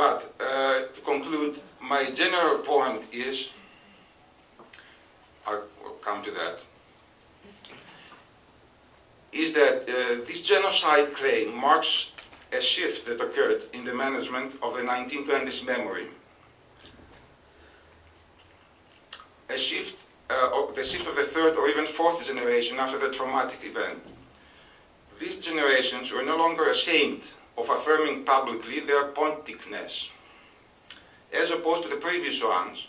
But to conclude, my general point is, I'll come to that, is that this genocide claim marks a shift that occurred in the management of the 1920s memory. The shift of the third or even fourth generation after the traumatic event. These generations were no longer ashamed of affirming publicly their Ponticness, as opposed to the previous ones,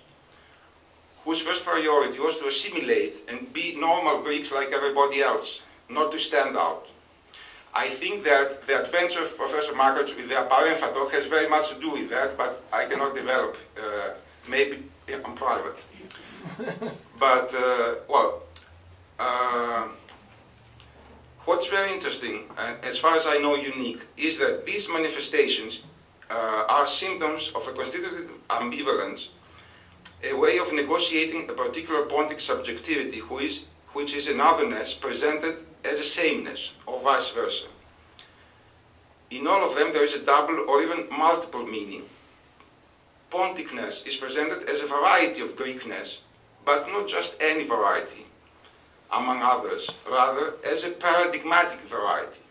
whose first priority was to assimilate and be normal Greeks like everybody else, not to stand out. I think that the adventure of Professor Markovits with the Aparemphato has very much to do with that, but I cannot develop, maybe in private. But, what's very interesting, and as far as I know unique, is that these manifestations are symptoms of a constitutive ambivalence, a way of negotiating a particular Pontic subjectivity, which is an otherness presented as a sameness, or vice versa. In all of them there is a double or even multiple meaning. Ponticness is presented as a variety of Greekness, but not just any variety, among others, rather as a paradigmatic variety,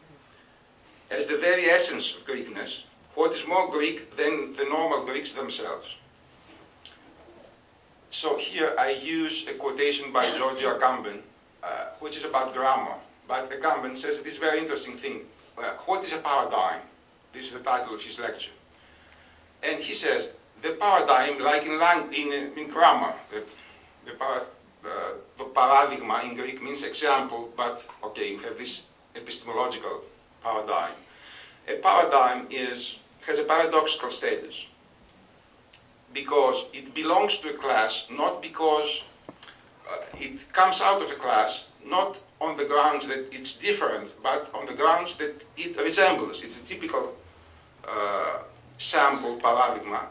as the very essence of Greekness, what is more Greek than the normal Greeks themselves. So here I use a quotation by Giorgio Agamben, which is about grammar. But Agamben says this very interesting thing. What is a paradigm? This is the title of his lecture. And he says, the paradigm, like in grammar, the paradigma in Greek means example, but okay, you have this epistemological paradigm. A paradigm has a paradoxical status because it belongs to a class, not because it comes out of a class, not on the grounds that it's different, but on the grounds that it resembles. It's a typical sample paradigma.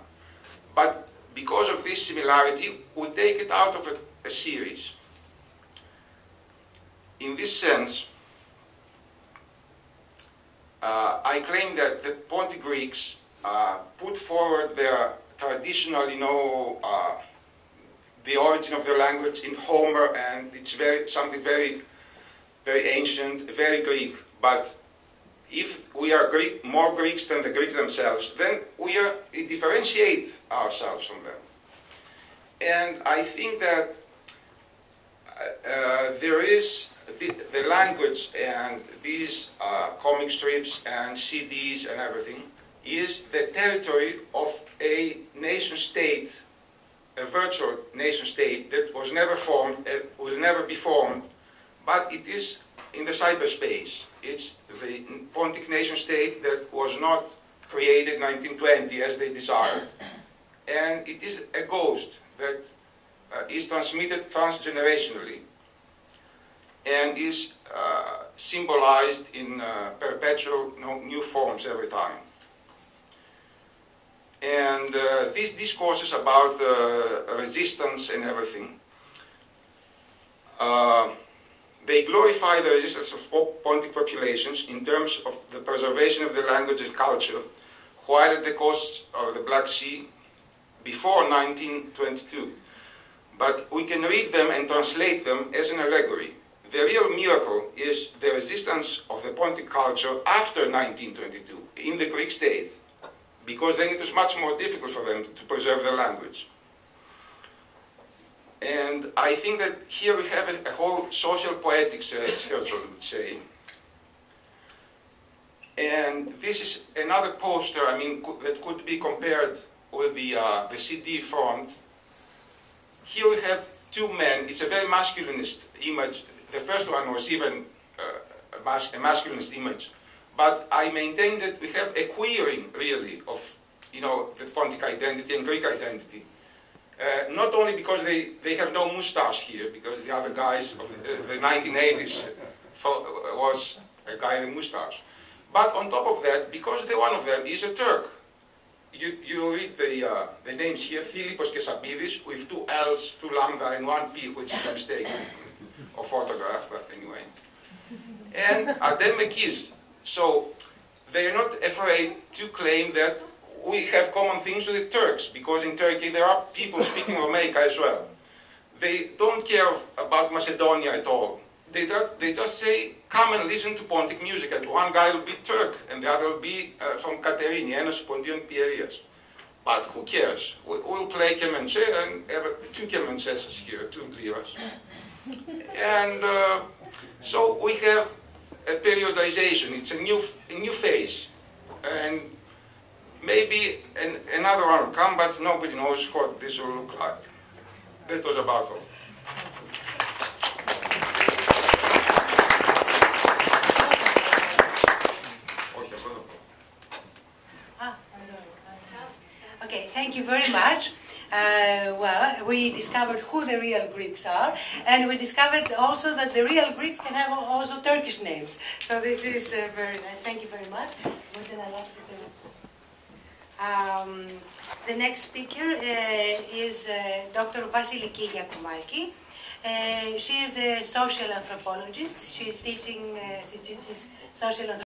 But because of this similarity, we take it out of a series. In this sense, I claim that the Pontic Greeks put forward their traditional, the origin of their language in Homer, and it's something very, very ancient, very Greek. But if we are more Greeks than the Greeks themselves, then we differentiate ourselves from them. And I think that there is the language and these comic strips and CDs and everything is the territory of a nation-state, a virtual nation-state that was never formed, will never be formed, but it is in the cyberspace. It's the Pontic nation-state that was not created in 1920 as they desired. And it is a ghost that is transmitted transgenerationally and is symbolized in perpetual new forms every time. And these discourses about resistance and everything, they glorify the resistance of Pontic populations in terms of the preservation of the language and culture, while at the cost of the Black Sea before 1922. But we can read them and translate them as an allegory. The real miracle is the resistance of the Pontic culture after 1922 in the Greek state, because then it was much more difficult for them to preserve their language. And I think that here we have a whole social poetics, as Herzog would say. And this is another poster, that could be compared with the CD front. Here we have two men. It's a very masculinist image. The first one was even a masculinist image. But I maintain that we have a queering, really, of the Pontic identity and Greek identity. Not only because they have no moustache here, because the other guys of the 1980s was a guy with a moustache. But on top of that, because one of them is a Turk. You read the names here, Philippos Kesapidis, with two L's, two lambda, and one P, which is a mistake of photograph, but anyway. And Adem Mekiz. So they are not afraid to claim that we have common things with the Turks, because in Turkey there are people speaking Romaic as well. They don't care about Macedonia at all. They just say, come and listen to Pontic music, and one guy will be Turk, and the other will be from Katerini, Enos Pontian Pierias. But who cares? We'll play kemençe and have two kemençes here, two liras. And so we have a periodization. It's a new phase. And maybe another one will come, but nobody knows what this will look like. That was about all. Okay, thank you very much. Well, we discovered who the real Greeks are, and we discovered also that the real Greeks can have also Turkish names. So this is very nice. Thank you very much. The next speaker is Dr. Thessaloniki. She is a social anthropologist. She is teaching social anthropology.